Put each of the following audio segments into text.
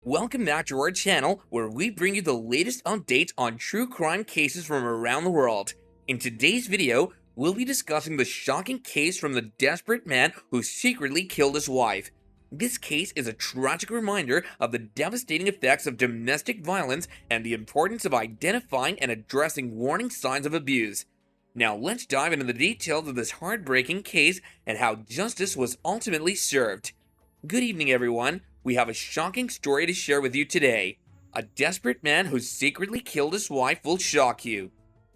Welcome back to our channel where we bring you the latest updates on true crime cases from around the world. In today's video, we'll be discussing the shocking case from the desperate man who secretly killed his wife. This case is a tragic reminder of the devastating effects of domestic violence and the importance of identifying and addressing warning signs of abuse. Now let's dive into the details of this heartbreaking case and how justice was ultimately served. Good evening, everyone. We have a shocking story to share with you today. A desperate man who secretly killed his wife will shock you.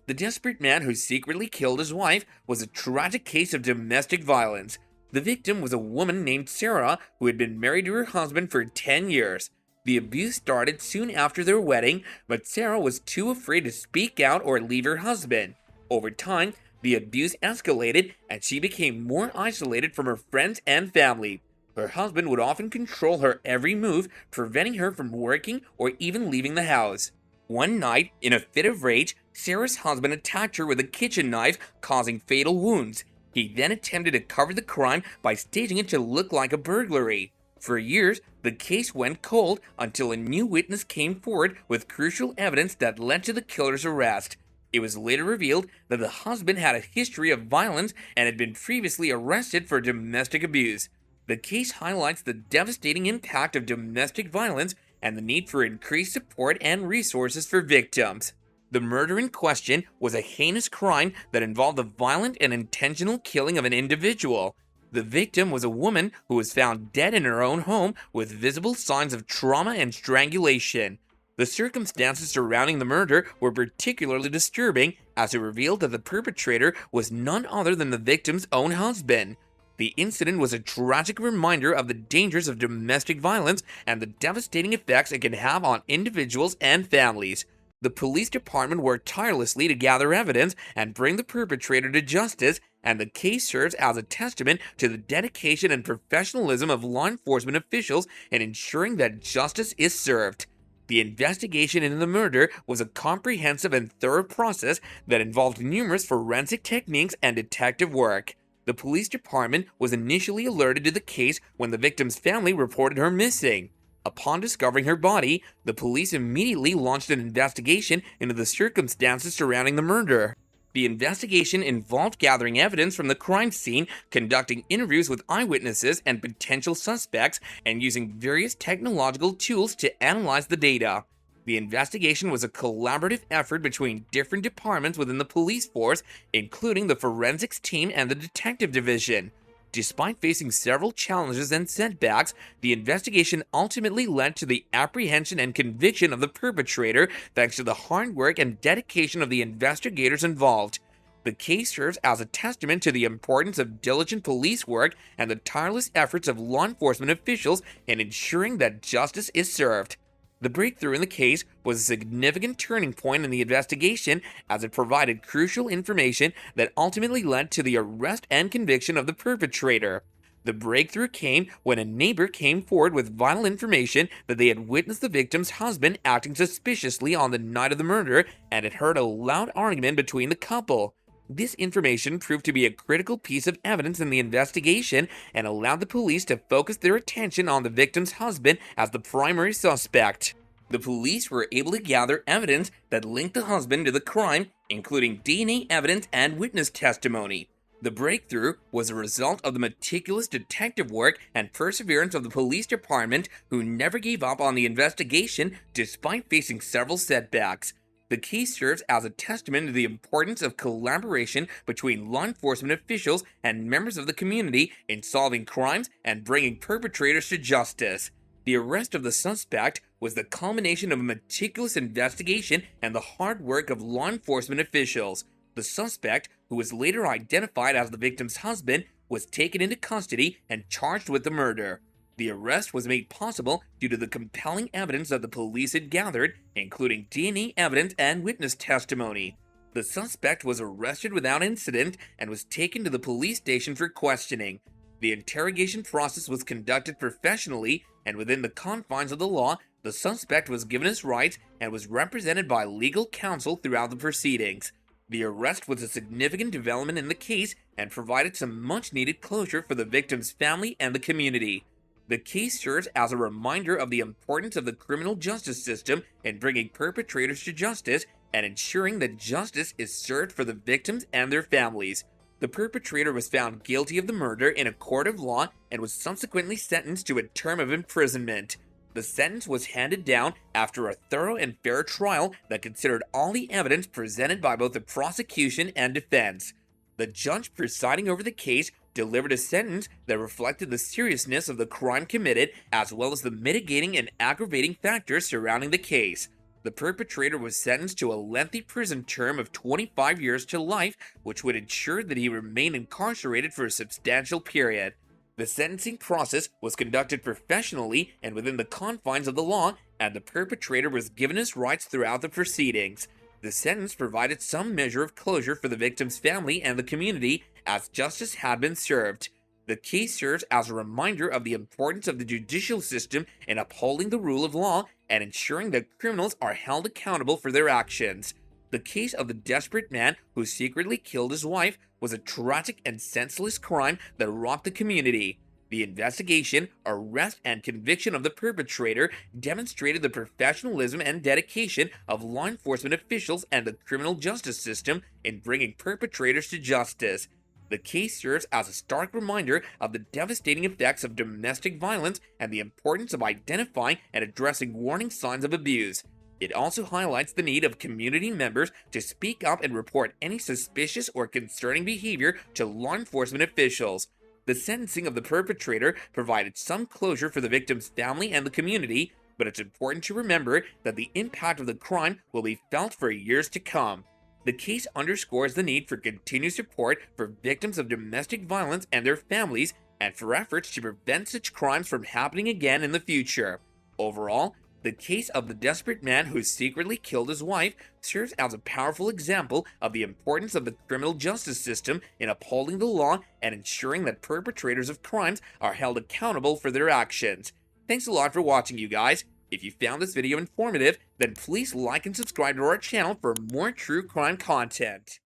The desperate man who secretly killed his wife was a tragic case of domestic violence. The victim was a woman named Sarah who had been married to her husband for 10 years. The abuse started soon after their wedding, but Sarah was too afraid to speak out or leave her husband. Over time, the abuse escalated and she became more isolated from her friends and family. Her husband would often control her every move, preventing her from working or even leaving the house. One night, in a fit of rage, Sarah's husband attacked her with a kitchen knife, causing fatal wounds. He then attempted to cover the crime by staging it to look like a burglary. For years, the case went cold until a new witness came forward with crucial evidence that led to the killer's arrest. It was later revealed that the husband had a history of violence and had been previously arrested for domestic abuse. The case highlights the devastating impact of domestic violence and the need for increased support and resources for victims. The murder in question was a heinous crime that involved the violent and intentional killing of an individual. The victim was a woman who was found dead in her own home with visible signs of trauma and strangulation. The circumstances surrounding the murder were particularly disturbing, as it revealed that the perpetrator was none other than the victim's own husband. The incident was a tragic reminder of the dangers of domestic violence and the devastating effects it can have on individuals and families. The police department worked tirelessly to gather evidence and bring the perpetrator to justice, and the case serves as a testament to the dedication and professionalism of law enforcement officials in ensuring that justice is served. The investigation into the murder was a comprehensive and thorough process that involved numerous forensic techniques and detective work. The police department was initially alerted to the case when the victim's family reported her missing. Upon discovering her body, the police immediately launched an investigation into the circumstances surrounding the murder. The investigation involved gathering evidence from the crime scene, conducting interviews with eyewitnesses and potential suspects, and using various technological tools to analyze the data. The investigation was a collaborative effort between different departments within the police force, including the forensics team and the detective division. Despite facing several challenges and setbacks, the investigation ultimately led to the apprehension and conviction of the perpetrator thanks to the hard work and dedication of the investigators involved. The case serves as a testament to the importance of diligent police work and the tireless efforts of law enforcement officials in ensuring that justice is served. The breakthrough in the case was a significant turning point in the investigation, as it provided crucial information that ultimately led to the arrest and conviction of the perpetrator. The breakthrough came when a neighbor came forward with vital information that they had witnessed the victim's husband acting suspiciously on the night of the murder and had heard a loud argument between the couple. This information proved to be a critical piece of evidence in the investigation and allowed the police to focus their attention on the victim's husband as the primary suspect. The police were able to gather evidence that linked the husband to the crime, including DNA evidence and witness testimony. The breakthrough was a result of the meticulous detective work and perseverance of the police department, who never gave up on the investigation despite facing several setbacks. The case serves as a testament to the importance of collaboration between law enforcement officials and members of the community in solving crimes and bringing perpetrators to justice. The arrest of the suspect was the culmination of a meticulous investigation and the hard work of law enforcement officials. The suspect, who was later identified as the victim's husband, was taken into custody and charged with the murder. The arrest was made possible due to the compelling evidence that the police had gathered, including DNA evidence and witness testimony. The suspect was arrested without incident and was taken to the police station for questioning. The interrogation process was conducted professionally, and within the confines of the law, the suspect was given his rights and was represented by legal counsel throughout the proceedings. The arrest was a significant development in the case and provided some much-needed closure for the victim's family and the community. The case serves as a reminder of the importance of the criminal justice system in bringing perpetrators to justice and ensuring that justice is served for the victims and their families. The perpetrator was found guilty of the murder in a court of law and was subsequently sentenced to a term of imprisonment. The sentence was handed down after a thorough and fair trial that considered all the evidence presented by both the prosecution and defense. The judge presiding over the case delivered a sentence that reflected the seriousness of the crime committed as well as the mitigating and aggravating factors surrounding the case. The perpetrator was sentenced to a lengthy prison term of 25 years to life, which would ensure that he remained incarcerated for a substantial period. The sentencing process was conducted professionally and within the confines of the law, and the perpetrator was given his rights throughout the proceedings. The sentence provided some measure of closure for the victim's family and the community, as justice had been served. The case serves as a reminder of the importance of the judicial system in upholding the rule of law and ensuring that criminals are held accountable for their actions. The case of the desperate man who secretly killed his wife was a tragic and senseless crime that rocked the community. The investigation, arrest, and conviction of the perpetrator demonstrated the professionalism and dedication of law enforcement officials and the criminal justice system in bringing perpetrators to justice. The case serves as a stark reminder of the devastating effects of domestic violence and the importance of identifying and addressing warning signs of abuse. It also highlights the need of community members to speak up and report any suspicious or concerning behavior to law enforcement officials. The sentencing of the perpetrator provided some closure for the victim's family and the community, but it's important to remember that the impact of the crime will be felt for years to come. The case underscores the need for continued support for victims of domestic violence and their families, and for efforts to prevent such crimes from happening again in the future. Overall, the case of the desperate man who secretly killed his wife serves as a powerful example of the importance of the criminal justice system in upholding the law and ensuring that perpetrators of crimes are held accountable for their actions. Thanks a lot for watching, you guys. If you found this video informative, then please like and subscribe to our channel for more true crime content.